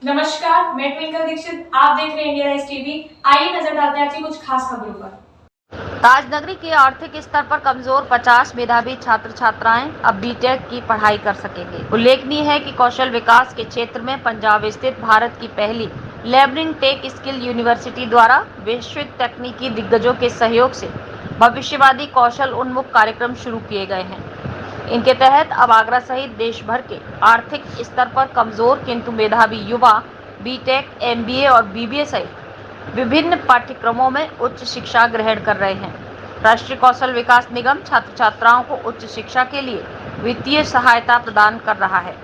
नमस्कार, मैं ट्विंकल दीक्षित। आप देख रहे हैं इंडिया राइज टीवी। आइए नजर डालते हैं आज की कुछ खास खबरों पर। राजनगरी के आर्थिक स्तर पर कमजोर 50 मेधावी छात्र छात्राएं अब बीटेक की पढ़ाई कर सकेंगे। उल्लेखनीय है कि कौशल विकास के क्षेत्र में पंजाब स्थित भारत की पहली लेबरिंग टेक स्किल यूनिवर्सिटी द्वारा वैश्विक तकनीकी दिग्गजों के सहयोग से भविष्यवादी कौशल उन्मुख कार्यक्रम शुरू किए गए हैं। इनके तहत अब आगरा सहित देश भर के आर्थिक स्तर पर कमजोर किंतु मेधावी युवा बीटेक, एमबीए और बीबीए सहित विभिन्न पाठ्यक्रमों में उच्च शिक्षा ग्रहण कर रहे हैं। राष्ट्रीय कौशल विकास निगम छात्र छात्राओं को उच्च शिक्षा के लिए वित्तीय सहायता प्रदान कर रहा है।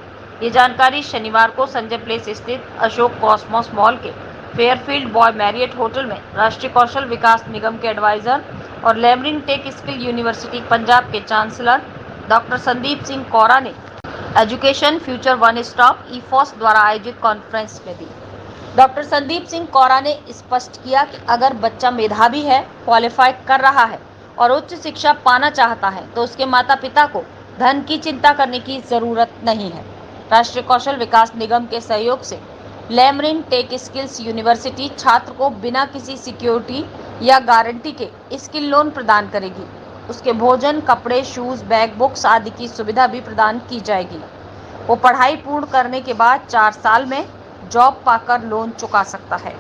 ये जानकारी शनिवार को संजय प्लेस स्थित अशोक कॉस्मोस मॉल के फेयरफील्ड बॉय मैरियट होटल में राष्ट्रीय कौशल विकास निगम के एडवाइजर और labouring tech skill university Punjab के चांसलर डॉक्टर संदीप सिंह कौरा ने एजुकेशन फ्यूचर वन स्टॉप ईफॉस द्वारा आयोजित कॉन्फ्रेंस में दी। डॉक्टर संदीप सिंह कौरा ने स्पष्ट किया कि अगर बच्चा मेधावी है, क्वालिफाई कर रहा है और उच्च शिक्षा पाना चाहता है तो उसके माता पिता को धन की चिंता करने की जरूरत नहीं है। राष्ट्रीय कौशल विकास निगम के सहयोग से लेबरिंग टेक स्किल्स यूनिवर्सिटी छात्र को बिना किसी सिक्योरिटी या गारंटी के स्किल लोन प्रदान करेगी। उसके भोजन, कपड़े, शूज, बैग, बुक्स आदि की सुविधा भी प्रदान की जाएगी। वो पढ़ाई पूर्ण करने के बाद 4 साल में जॉब पाकर लोन चुका सकता है।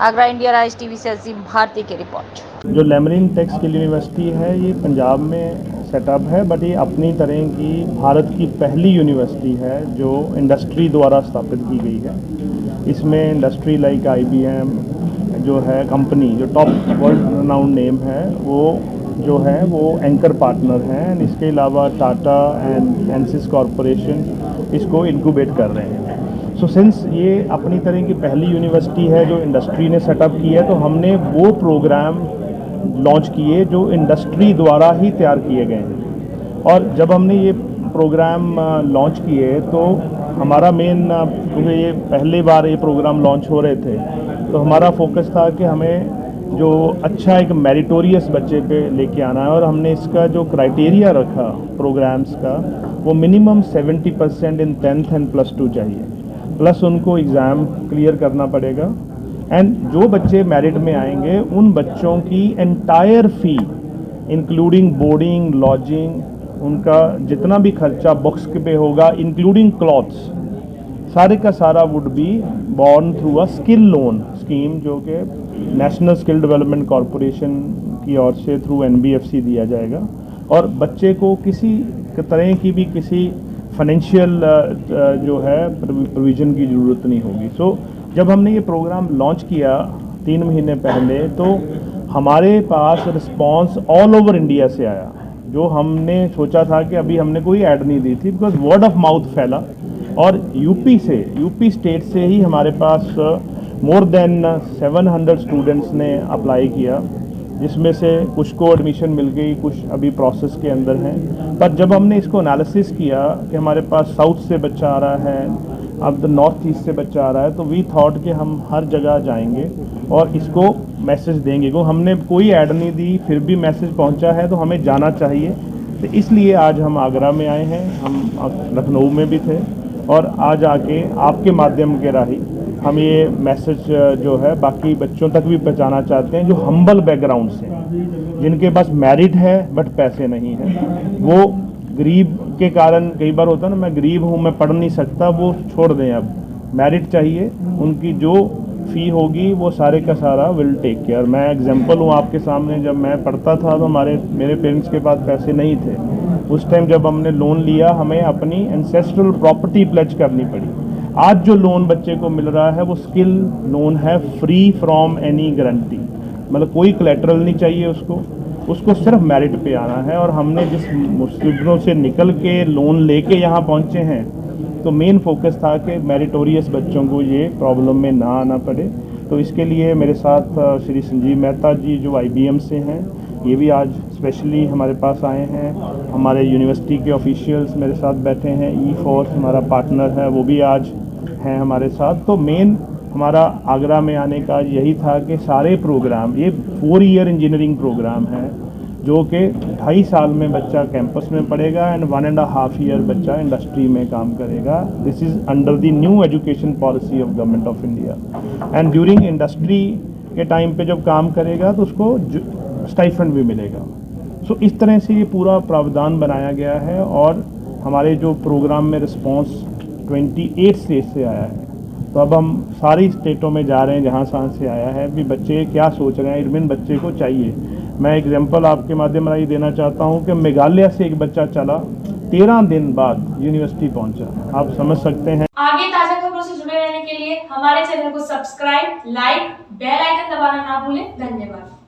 आगरा इंडिया राइज टीवी से अजीम भारती की रिपोर्ट। जो लेबरिंग टेक स्किल यूनिवर्सिटी है ये पंजाब में सेटअप है, बट ये अपनी तरह की भारत की पहली यूनिवर्सिटी है जो इंडस्ट्री द्वारा स्थापित की गई है। इसमें इंडस्ट्री लाइक IBM जो है कंपनी, जो टॉप वर्ल्ड रनाउंड नेम है, वो एंकर पार्टनर हैं। इसके अलावा टाटा एंड एनसिस कॉरपोरेशन इसको इनक्यूबेट कर रहे हैं। सो सिंस ये अपनी तरह की पहली यूनिवर्सिटी है जो इंडस्ट्री ने सेटअप की है, तो हमने वो प्रोग्राम लॉन्च किए जो इंडस्ट्री द्वारा ही तैयार किए गए हैं। और जब हमने ये प्रोग्राम लॉन्च किए तो हमारा मेन, क्योंकि ये पहली बार ये प्रोग्राम लॉन्च हो रहे थे, तो हमारा फोकस था कि हमें जो अच्छा एक मेरिटोरियस बच्चे पे लेके आना है। और हमने इसका जो क्राइटेरिया रखा प्रोग्राम्स का, वो मिनिमम 70% इन 10th एंड +2 चाहिए, प्लस उनको एग्ज़ाम क्लियर करना पड़ेगा। एंड जो बच्चे मेरिट में आएंगे उन बच्चों की एंटायर फ़ी इंक्लूडिंग बोर्डिंग, लॉजिंग, उनका जितना भी खर्चा बुक्स पे होगा इंक्लूडिंग क्लॉथ्स, सारे का सारा would be born through a skill loan scheme जो कि नेशनल स्किल डेवलपमेंट कॉरपोरेशन की ओर से थ्रू NBFC दिया जाएगा। और बच्चे को किसी तरह की भी किसी फाइनेंशियल जो है प्रोविज़न की ज़रूरत नहीं होगी। सो जब हमने ये प्रोग्राम लॉन्च किया 3 महीने पहले, तो हमारे पास रिस्पांस ऑल ओवर इंडिया से आया। जो हमने सोचा था कि अभी हमने कोई ऐड नहीं दी थी, बिकॉज वर्ड ऑफ माउथ फैला। और यूपी स्टेट से ही हमारे पास मोर देन 700 स्टूडेंट्स ने अप्लाई किया, जिसमें से कुछ को एडमिशन मिल गई, कुछ अभी प्रोसेस के अंदर हैं। पर जब हमने इसको एनालिसिस किया कि हमारे पास साउथ से बच्चा आ रहा है, अब द नॉर्थ ईस्ट से बच्चा आ रहा है, तो वी थॉट कि हम हर जगह जाएंगे और इसको मैसेज देंगे। क्योंकि हमने कोई ऐड नहीं दी, फिर भी मैसेज पहुंचा है तो हमें जाना चाहिए। तो इसलिए आज हम आगरा में आए हैं, हम लखनऊ में भी थे, और आज आके आपके माध्यम के राही हम ये मैसेज जो है बाकी बच्चों तक भी पहुंचाना चाहते हैं जो हम्बल बैकग्राउंड से, जिनके पास मेरिट है बट पैसे नहीं है। वो गरीब के कारण, कई बार होता है ना, मैं गरीब हूँ, मैं पढ़ नहीं सकता, वो छोड़ दें। अब मेरिट चाहिए, उनकी जो फ़ी होगी वो सारे का सारा विल टेक केयर। मैं एग्जांपल हूँ आपके सामने, जब मैं पढ़ता था तो मेरे पेरेंट्स के पास पैसे नहीं थे। उस टाइम जब हमने लोन लिया, हमें अपनी एंसेस्ट्रल प्रॉपर्टी प्लेज करनी पड़ी। आज जो लोन बच्चे को मिल रहा है वो स्किल लोन है, फ्री फ्रॉम एनी गारंटी, मतलब कोई कोलैटरल नहीं चाहिए उसको सिर्फ मेरिट पे आना है। और हमने जिस मुसीबतों से निकल के लोन लेके यहाँ पहुँचे हैं, तो मेन फोकस था कि मेरिटोरियस बच्चों को ये प्रॉब्लम में ना आना पड़े। तो इसके लिए मेरे साथ श्री संजीव मेहता जी जो IBM से हैं, ये भी आज स्पेशली हमारे पास आए हैं। हमारे यूनिवर्सिटी के ऑफिशियल्स मेरे साथ बैठे हैं, ईफॉस हमारा पार्टनर है, वो भी आज हैं हमारे साथ। तो मेन हमारा आगरा में आने का यही था कि सारे प्रोग्राम, ये 4 ईयर इंजीनियरिंग प्रोग्राम है जो कि 2.5 साल में बच्चा कैंपस में पढ़ेगा एंड 1.5 ईयर बच्चा इंडस्ट्री में काम करेगा। This is under the new education policy of government of India. And during industry के टाइम पे जब काम करेगा तो उसको स्टाइफंड भी मिलेगा। सो इस तरह से ये पूरा प्रावधान बनाया गया है और हमारे जो प्रोग्राम में रिस्पांस 28 स्टेट से आया है। तो अब हम सारी स्टेटों में जा रहे हैं जहाँ से आया है भी बच्चे क्या सोच रहे हैं, इरविन बच्चे को चाहिए। मैं एग्जांपल आपके माध्यम से देना चाहता हूँ कि मेघालय से एक बच्चा चला 13 दिन बाद यूनिवर्सिटी पहुँचा। आप समझ सकते हैं। आगे ताजा खबरों से जुड़े रहने के लिए हमारे चैनल को सब्सक्राइब, लाइक, बेल आइकन दबाना ना भूलें। धन्यवाद।